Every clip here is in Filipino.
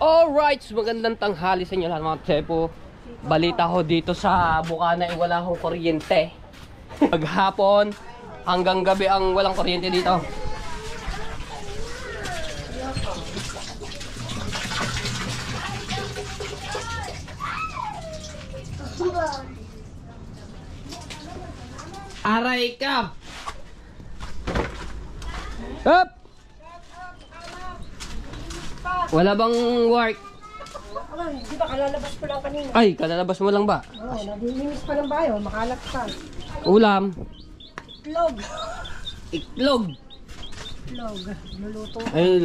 Alright, magandang tanghali sa inyo lahat mga tsepo. Balita ko dito sa Bukana ay wala akong kuryente. Maghapon hanggang gabi ang walang kuryente dito. Aray ka! Up! Wala bang work? Di ba kalalabas ko lang kanina? Ay, kalalabas mo lang ba? Oo, naginimis pa ng bayo, makalat pa. Ulam. Itlog. Itlog. Itlog. Luluto. Ay,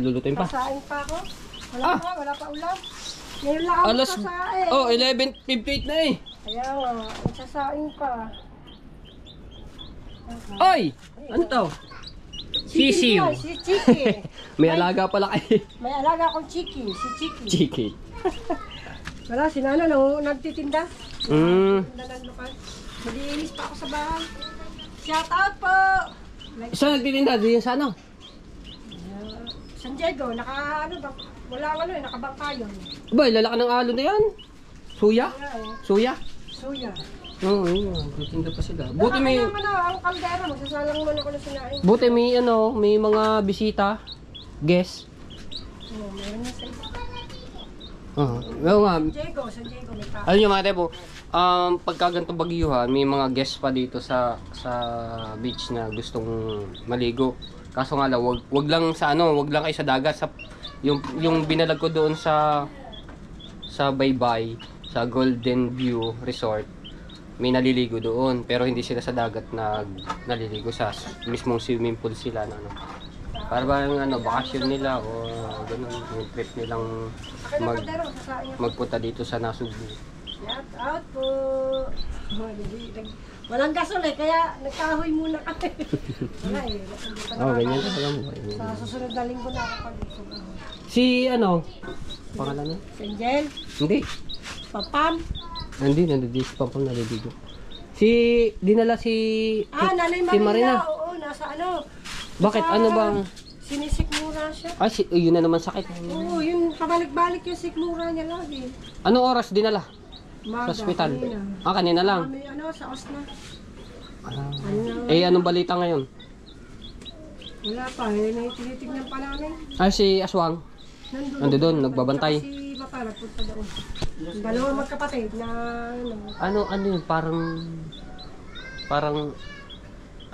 lulutuin pa. Sasain pa ako. Wala pa ulam. Ngayon lang ako sasain. Oh, 11:58 na eh. Kaya nga, sasain pa. Oy! Ano to? Sisiw. Si Chiki. May alaga pala kayo. May alaga akong Chiki. Si Chiki. Chiki. Wala, si Nano nagtitinda. Tinda ng lokal. Nag-iinis pa ako sa bahay. Shout out po! Saan nagtitinda? Diyan sa ano? San Diego, nakabangka yun. Ba, lalaki ng alo na yan. Suya? Suya? Suya. Oo, nagtitinda pa sila. Buti may... ang kaldera, magsasalang mo na ko na sinain. Buti may mga bisita. Guest. Oo, meron na sa isa. Oo nga. San Diego, may pa. Alam nyo mga tepo, pagka ganito bagyuhan, may mga guests pa dito sa beach na gustong maligo. Kaso nga lang, wag lang sa wag lang kayo sa dagat. Yung binalag ko doon sa Baybay, sa Golden View Resort, may naliligo doon. Pero hindi sila sa dagat naliligo, sa mismong swimming pool sila. Para ba yung bakasyon nila o ganun, yung trip nilang magpunta dito sa Nasugbu. Shout out po! Walang gasol kaya nagkahoy muna kami. Wala Ganyan ka lang. Sa susunod na linggo na ako pag-dito. Si pangalan niya? Si Angel? Hindi. Papam? Nandito si Papam naliligo. Dinala si Nanay si Marina. Oo, nasa Bakit? Ano bang? Sinisikmura siya. Yun na naman sakit. Oo, yun pabalik-balik yung sikmura niya lagi. Anong oras dinala? Maga, Sa ospital? kanina. Kanina lang. Kami, sa Osna. Anong balita ngayon? Wala pa, tinitignan pa namin. Si Aswang? Nandun, nagbabantay. Si Papa, nagpunta doon. Dalawang magkapatid na Ano yun? Parang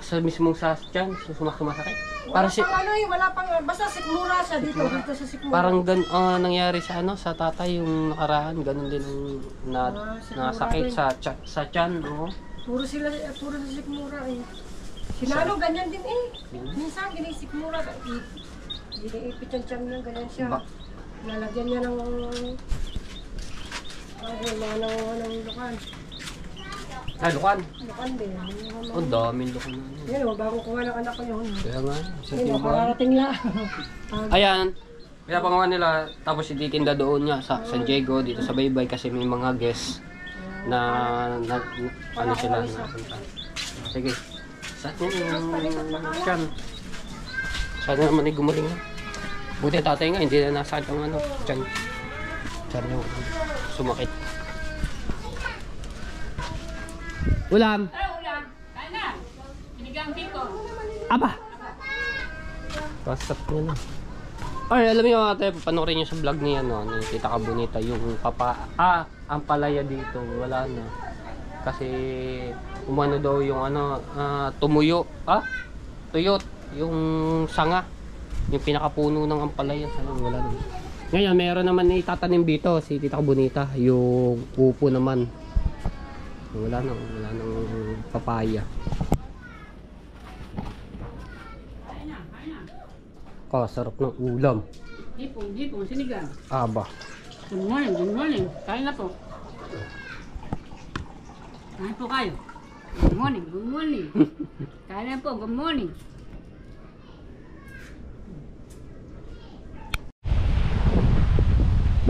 sa mismong sa tiyan, sumasakit. Wala pang basta sikmura siya dito sa sikmura. Parang nangyari sa sa tatay yung nakaraan, ganun din ang nasakit sa tiyan, no? Puro sa sikmura eh. Sinalo ganyan din eh. Minsan ginisikmura, giniipit yung tiyan niya, ganyan siya. Lalagyan niya ng lukan. Lukan? Lukan din. Daming lukan na. Yan bago kuha ng anak ko yun. Kaya nga, Kararating lang. Ayan, pinapangawa nila, tapos ititinda doon nga sa San Diego, dito sa Baybay, kasi may mga guests na sila napunta. Sige, saan yung tiyan? Sana naman ay gumaling na. Buti tatay nga, hindi na nasakit ang tiyan. Tiyan yung sumakit. Ulam. Ulam. Kana. Pinigang biko. Aba. Pasok niya na. Ay, alam niyo mga tayo, panoorin niyo sa vlog niya ni Tita Kabunita yung ang palaya dito, wala na. Kasi umano daw yung tumuyo. Tuyot yung sanga. Yung pinakapuno ng ampalaya, wala na. Ngayon, meron naman itatanim dito si Tita Kabunita, yung upo naman. Wala nang papaya. Sarap ng ulam. Hipong, sinigang. Aba. Good morning. Kain na po. Kain po kayo. Good morning. Kain na po, good morning.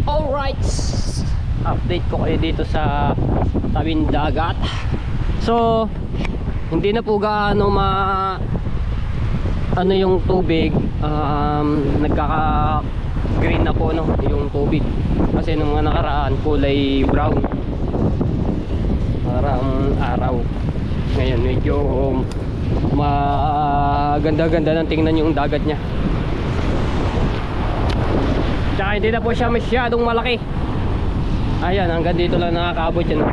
Alright. Update ko kayo dito sa tabing dagat. So, hindi na po gaano yung tubig, green na po no, yung tubig. Kasi nung mga nakaraan kulay brown. Parang araw. Ngayon medyo maganda-ganda ng tingnan yung dagat niya. Tsaka hindi na po siya masyadong malaki. Ayan, hanggang dito lang nakakaabot yan.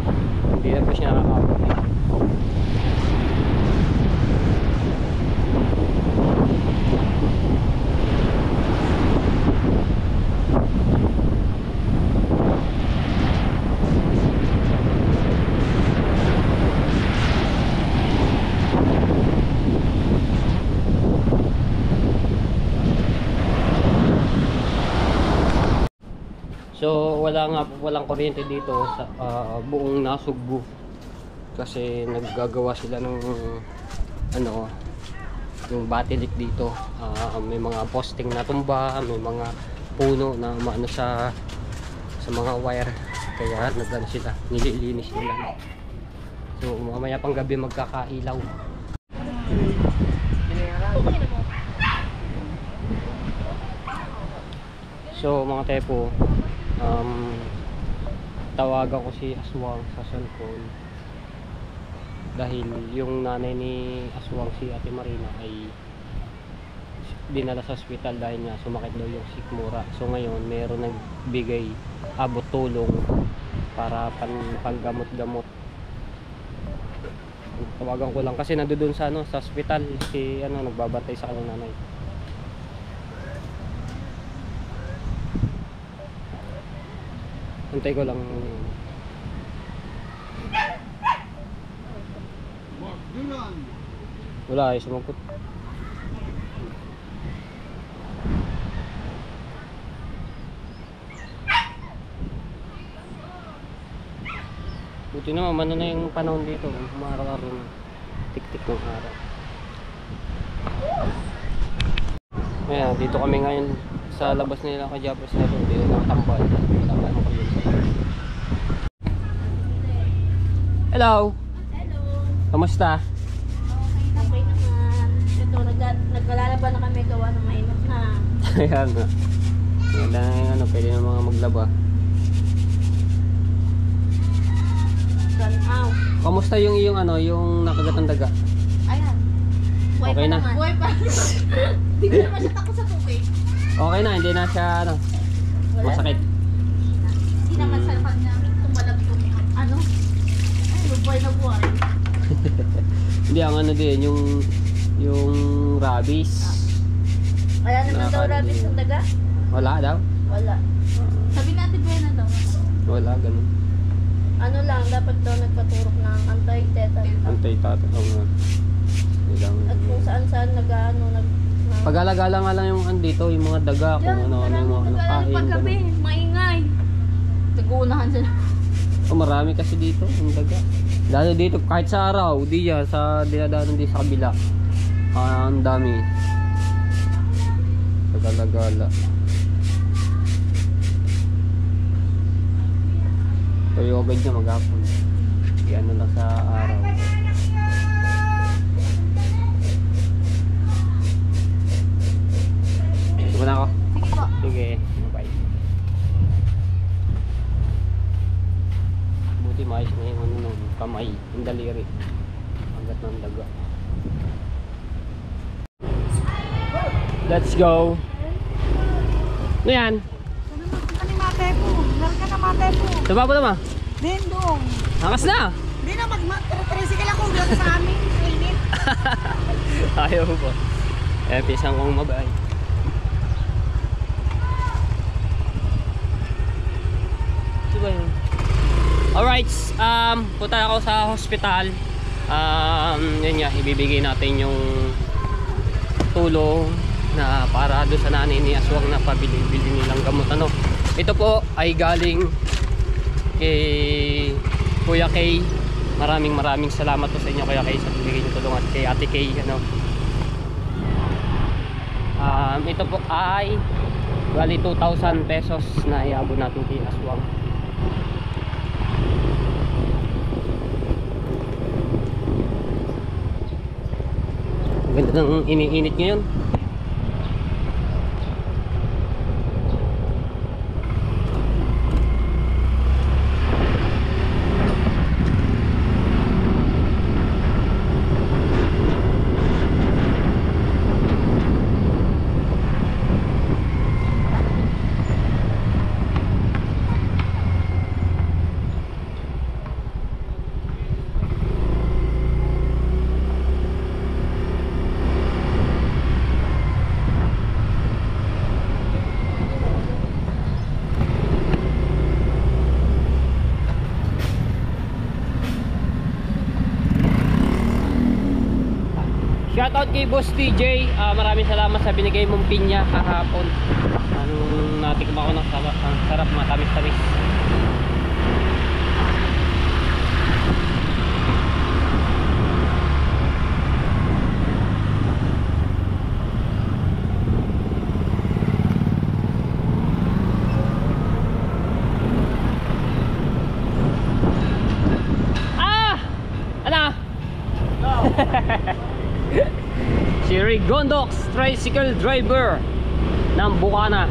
Hindi na po siya nakakaabot. So walang kuryente dito sa buong Nasugbu kasi naggagawa sila ng ano yung batilik dito. May mga posting na tumba, may mga puno na maano sa mga wire, kaya nagano sila, nililinis nila. So mamaya pang gabi magkakailaw. So mga tepo, tawagan ko si Aswang sa cellphone dahil yung nanay ni Aswang, si Ate Marina, ay dinala sa ospital dahil nga sumakit daw yung sikmura. So ngayon meron nagbigay abot tulong para panggamot-gamot. Tawagan ko lang kasi nandoon sa sa ospital si nagbabantay sa kanyang nanay. Antay ko lang. Wala ay sumagot. Buti naman ano na yung panahon dito, umaraw-araw na tik-tik ng araw. Ayan, dito kami ngayon sa labas nila kay Jabres na ito, dito nakatambal. Hello! Hello! Kamusta? Okay naman. Ito, nagkalalaban na kami, gawa ng mainit na. Ayan na. Maganda na yung pwede na mga maglaba. Run out. Kamusta yung yung nakagatang daga? Ayan. Buhay Okay pa na. naman. Buhay pa. Hindi ko naman siya takot sa tubig. Okay na, hindi na siya Wala masakit. na. Hindi naman sa kanya tumalab yung ay, buhay na buhay. Hindi, ang din, yung rabies. Kaya naman daw Nakakano rabies din. ng daga? Wala daw? Wala. Sabi natin buhay na daw. Wala, ganun. Ano lang, dapat daw nagpaturok ng anti-tetanus. Antay-tato. At kung saan-saan Pag-alagala nga lang yung andito, yung mga daga, kung ano yung mga kain. Paggabi, ganun. maingay. Nag-uunahan sila. Marami kasi dito, yung daga. Lalo dito, kahit sa araw, di yan, sa dinadaanan din sa kabila. Ang dami. Pag-alagala. Tuyo agad niya maghapon. Yan na lang sa araw. Sige na ako. Sige po. Sige, bye. Buti maayos na yung kamay, yung daliri. Hanggat ng daga. Let's go. Ano yan? Ano matepo? Larga na matepo. Sababa naman. Dindong. Hakas na. Hindi na mag-tricycle ako doon sa amin. Init. Ayaw po. Eh, pisang kong mabay. Ito ba yun? Alright, punta ako sa hospital. Yun nga, ibibigay natin yung tulong na para doon sa nanay ni Aswang na pabili-bili nilang gamot. Ito po ay galing kay Kuya Kay. Maraming salamat po sa inyo Kuya Kay sa bibigay niyo tulong, at kay Ate Kay ito po ay bali 2,000 pesos na iabot natin kay Aswang. Ganda ng iniinit ngayon. shoutout kay Boss TJ. Maraming salamat sa binigay mong pinya kahapon. Anong natikman ko ng sarap, matamis-tamis. Si Rigondox, tricycle driver ng Bukana.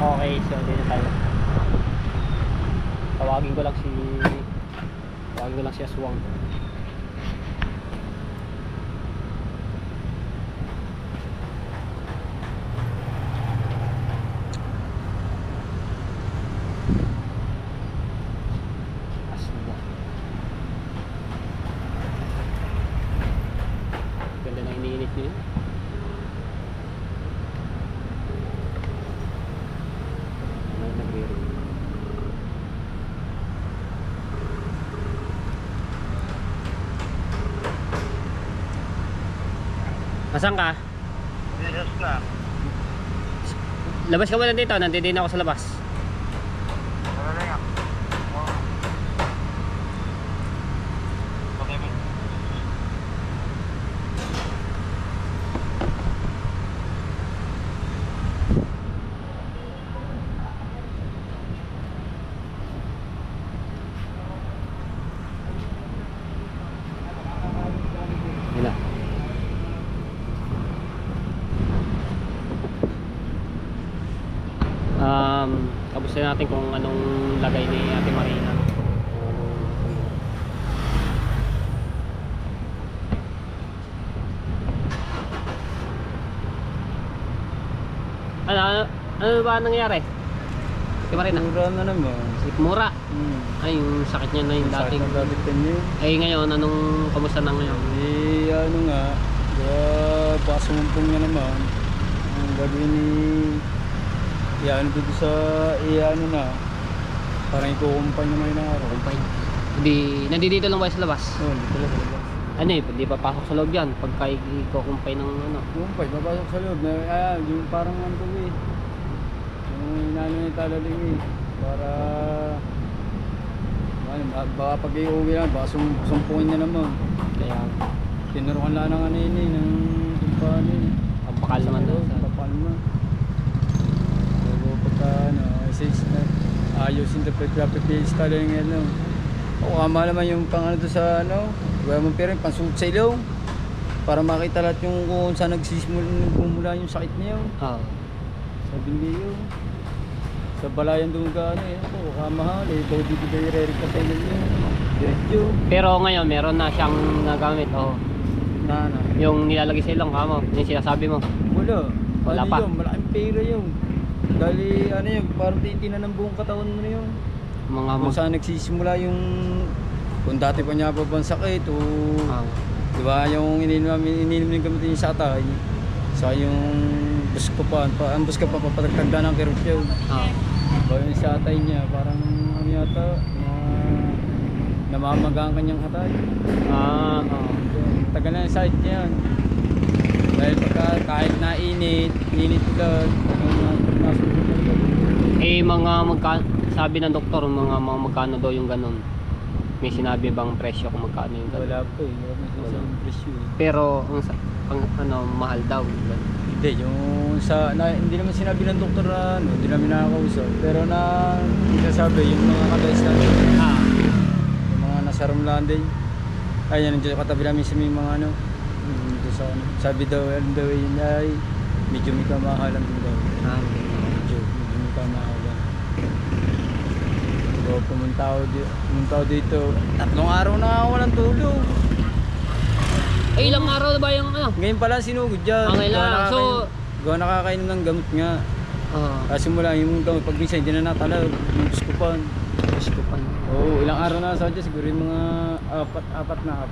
Okay, so dito tayo. Tawagin ko lang si Aswang. Aswang. Ganda na iniinit niya. Asan ka? Yes ka. Labas ka muna dito, nandito ako sa labas. Wala na yan. Okay, man. Yun na. Kamusta natin kung anong lagay ni Ate Marina. Ano ba nangyari? Kay Marina? Mura na naman. Sikmura. Ay, yung sakit niya na yung dating. Dating niya. Ay, ngayon, kamusta na ngayon? Eh, ano nga, baka sumumpong niya naman. Ang gagawin ni, ano dito sa, ano na, parang ikukumpay naman yung araw. Kumpay. Nandito lang ba sa labas? Oo, dito lang. Ano eh, hindi pa pasok sa loob yan pagka ikukumpay ng ano. Kumpay, papasok sa loob. Yung parang ano eh. Yung inano niya talaling eh. Para, baka pag iuwi lang, baka sumpungin niya naman. Kaya, Tinurukan lang ng ano yun eh, ng kumpanya eh. ang pakalman doon. Papalma. So, pagka ano, ayusin ito, pagka-PPS talaling ano. O, kama naman yung pang ano to sa ano, wala mong pera, pang suit sa ilaw. Para makita lahat yung kung saan nagmumula yung sakit niya. Oo. Sabi niyo, sa balayan doon ka ano eh, ako, kamahal eh, ikaw dito kayo re-recta sa ilaw niya. Diretso. Pero ngayon, meron na siyang nagamit. Oh. Na. Yung nilalagay sa ilong kamo, yung sinasabi mo. Wala. Wala Ano pa. Yun, malaking pera yun. Dali, ano yun, parang titinan ng buong katawan mo na yun. Kung saan nagsisimula yung, kung dati pa niya pa bang sakit o, di ba, yung ininom ng gamit yung satay, sa yung buskopan, ang buskopan papatagtagda ng kirot yun. Diba yung satay niya, parang ano yata, namamaga ang kanyang hatay. Tagal na yung side niya yan. Dahil pagka kahit na init ulan, Eh, sabi ng doktor, mga magkano daw yung ganun? May sinabi bang presyo kung magkano yung ganun? wala po eh, wala masasabing presyo eh. Pero, mahal daw. Hindi, yung hindi naman sinabi ng doktor na ano, hindi namin nakakausap. Pero sabi, yung mga kagais namin, yung mga nasa room din. Ay, yan, nandiyan katabi namin sa may mga ano, dito sa ano. Sabi daw, yun ay, medyo may kamahalan din daw. Medyo may kamahalan. So, pumunta ako dito. 3 araw na ako walang tulog. Eh, ilang araw na ba yung ano? Ngayon pala sinugod dyan. Okay lang. So, gawa nakakainom ng gamot nga. Kasi mula yung gamot, pag minsan hindi na natalab, yung biskupan. Oo, ilang araw na sa dyan, siguro yung mga apat na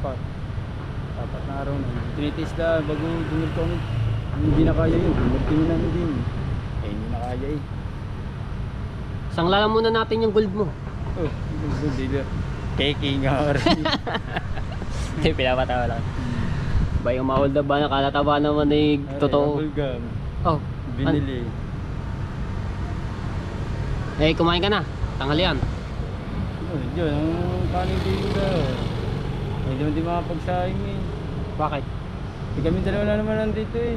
araw na. Tinitiis na bago dumil ko. Hindi na kaya yun, dumil namin din. Eh, hindi na kaya eh. Sanglalan muna natin yung gold mo. Oh, hindi na. Keki nga rin. Hindi, pinapatawa lang. Ba yung ma-hold na ba, nakalataba naman eh, totoo. Bulgam. Oh, Binili. eh, kumain ka na. Tanghalian. Oh, yun, ang kanin dito na. Hindi naman di makapagsaing eh. Bakit? Kami dalawa na naman nandito eh.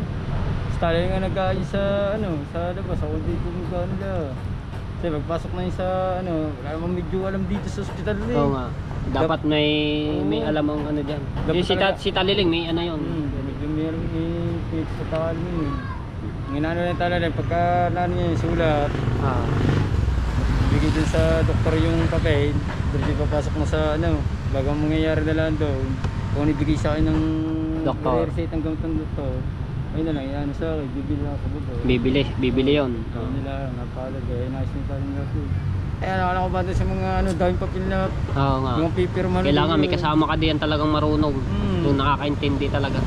Tayo nga nag-aayos sa labas. Ako dito nila. Kasi magpasok na yun sa wala namang medyo alam dito sa ospital eh. Oo nga. Dapat may alam ang ano dyan. Yung si Taliling, may ano yun. Medyo meron may sa takal mo eh. Nginano na talaga pagka niya yung sulat. Bigay dun sa doktor yung papel. Doon papasok na sa bagang mangyayari na lang doon. Kung ibigay sa akin ng Doktor. reset ang gamit ng doktor. Ayun na lang, yan sa akin, bibili lang sa budo. Bibili yun. Ayun nila, napalaga, nais nila nila po. Ay, alam ko ba doon sa mga daming papel na Oo nga. mga pipirman. Kailangan may kasama ka diyan talagang marunong. Yung nakakaintindi talaga.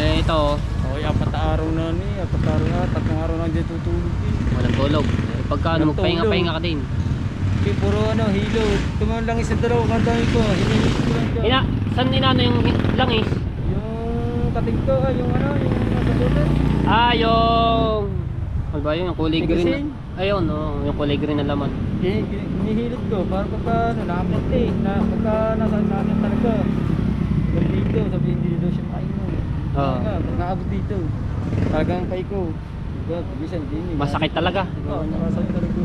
Eh, ito. Okay, 4 araw na ni, 4 araw na, 3 araw na dito tutulog eh. Walang tulog. Eh, pagka Walang magpahinga-pahinga ka din. Okay, puro hilo. Tumaon lang isa dalawa, kantay ko. Hinilis ko lang dyan. Saan inano yung langis? Yung kating ko, yung nasa bulan. Yung... Ano ba yun? Yung kulay green. Tigasin? Ayun, yung kulay green na laman. Hinihilid ko, para pagka nakapunti, pagka nasa namin talaga. Pero dito, sabihin dito daw siya makainom. Pag nakabot dito, talagang paiko. Diba, bisan din. Masakit talaga. Oo, nakasakit talaga.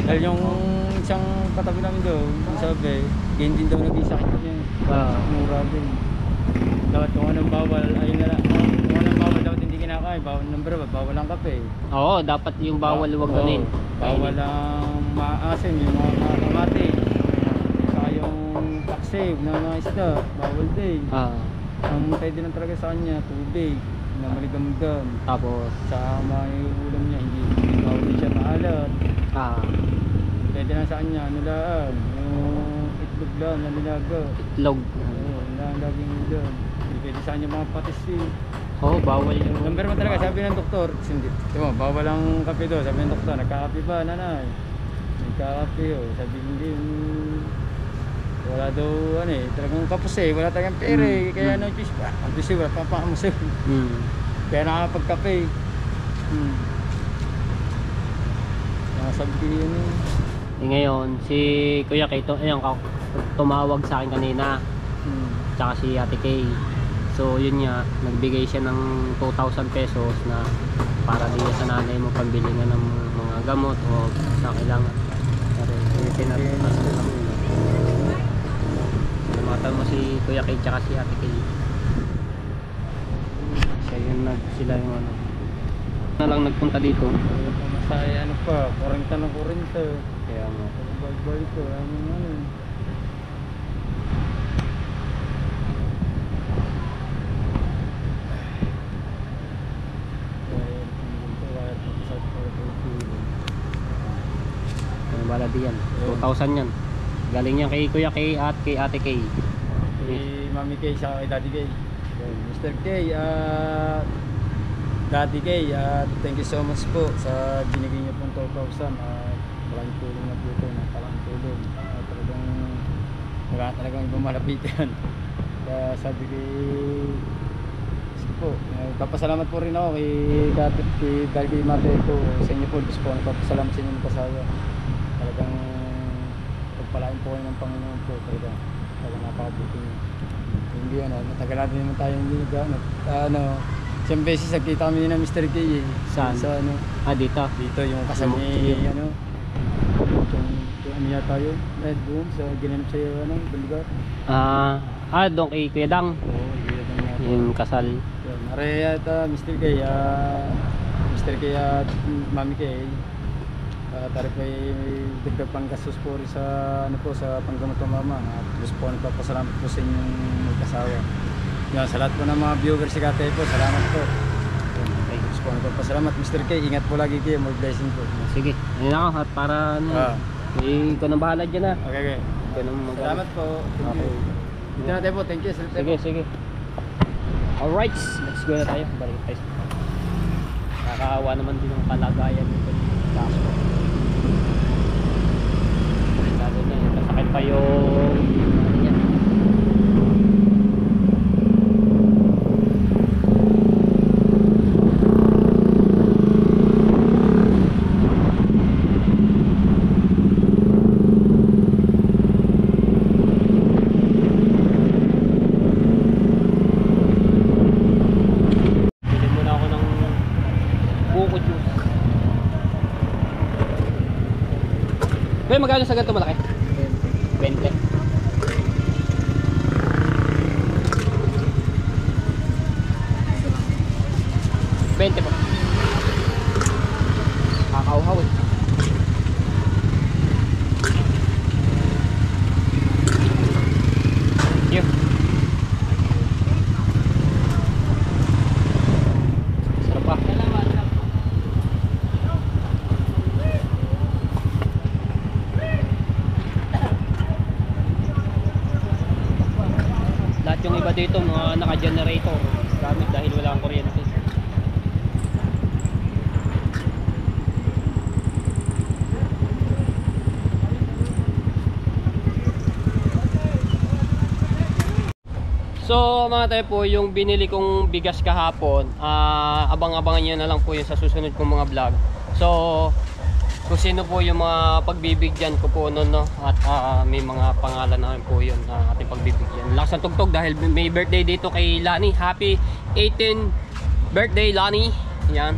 Dahil yung isang katabi namin doon, sabi, ganyan din daw naging sakit niya. Mura din. Dapat kung anong bawal, ayun na lang. Kung anong bawal dapat hindi kinakain. Bawal ang kape. Oo, dapat yung bawal huwag ganin. Bawal ang maasim, yung mga kamati. Saka yung taksib na mga isda, bawal din. Ang pwede lang talaga sa kanya, tubig. na maligam-gam. Tapos, Sa may ulam niya, hindi bawal siya maalat. ah, Pwede na sa kanya, ano lang, yung itlog lang na nilaga. itlog. Oo, lang laging ulam. Hindi pwede sa kanya mga patis eh. Oo, bawal yung... Number mo talaga, sabi ng doktor, hindi. Diba, bawal ang kape doon. Sabi ng doktor, nagkakape ba, nanay? Nagkakape, oh. Sabi hindi, wala daw, ano eh, talagang kapos eh, wala talagang pera eh. Kaya no choice pa. Ang choice, wala pa pakamusin. Mm. Kaya nakakapagkape eh. Sabi ko yun eh. Ngayon, si Kuya Kito, ayun, tumawag sa akin kanina. Tsaka si Ate Kay. So yun nga, nagbigay siya ng 2,000 pesos na para din sa nanay mo pambili nga ng mga gamot o sa kailangan. Pero namatan mo si Kuya Kay tsaka si Ate Kay. Siya yun sila yung ano. Na lang nagpunta dito. Masaya ano pa, 40 ng 40. Kaya nga. Balik ko, ano. Bala di yan. 2,000 yan. Galing yan kay Kuya Kay at kay Ate Kay. Kay Mami Kay sa kay Daddy Kay. Mr. Kay, Daddy Kay, thank you so much po sa binigay niyo pong 12,000. Maraming tulong na po ito, napakang tulong. Talagang wala talagang ibang malapitan. Kaya sabi kay po, papasalamat po rin ako kay dahil kay Mate ko sa inyo po, gusto po papasalamat sa inyo ng kasawa. Talagang pagpalain po kayo ng Panginoon po, talagang napakabuti niyo. Hindi matagal natin naman tayo hindi siyang beses nagkita kami na Mr. K eh. Saan? Sa Dito. dito yung kasama ni ano yata yun, doon sa ginanap sa lugar. Doon kay Kuya Dang. Oo, ginanap nga po. Yung kasal. Are at Mr. K, at Mami K, tari po ay dagdag pang gastos po rin sa sa panggamot ng mama. At gusto po nagpapasalamat po sa inyong magkasawa. Yan, sa lahat po ng mga viewers si Kate po, salamat po. Okay, gusto po nagpapasalamat. Mr. K, ingat po lagi kayo, more blessing po. Sige, ayun ako at para ikaw nang bahala dyan ha. Okay. Ikaw nang Salamat po. Thank you. Dito natin po, thank you. Sige. Alright, let's go na tayo. Balik tayo. Nakakaawa naman din ang kalagayan nito. Kaso. Lalo niya, kasakit pa yung ano niya. Kuya, magkano sa ganito malaki? 20. 20 po. Kakauhaw eh. Thank you. Sarap pa. Lahat yung iba dito mga naka-generator gamit dahil wala ang kuryente. So mga tayo po, yung binili kong bigas kahapon, abang-abangan nyo na lang po yun sa susunod kong mga vlog. So kung sino po yung mga pagbibigyan ko po noon, no? At may mga pangalan namin po yun na ating pagbibigyan. Lakas ng tugtog dahil may birthday dito kay Lani. Happy 18th birthday, Lani. Yan.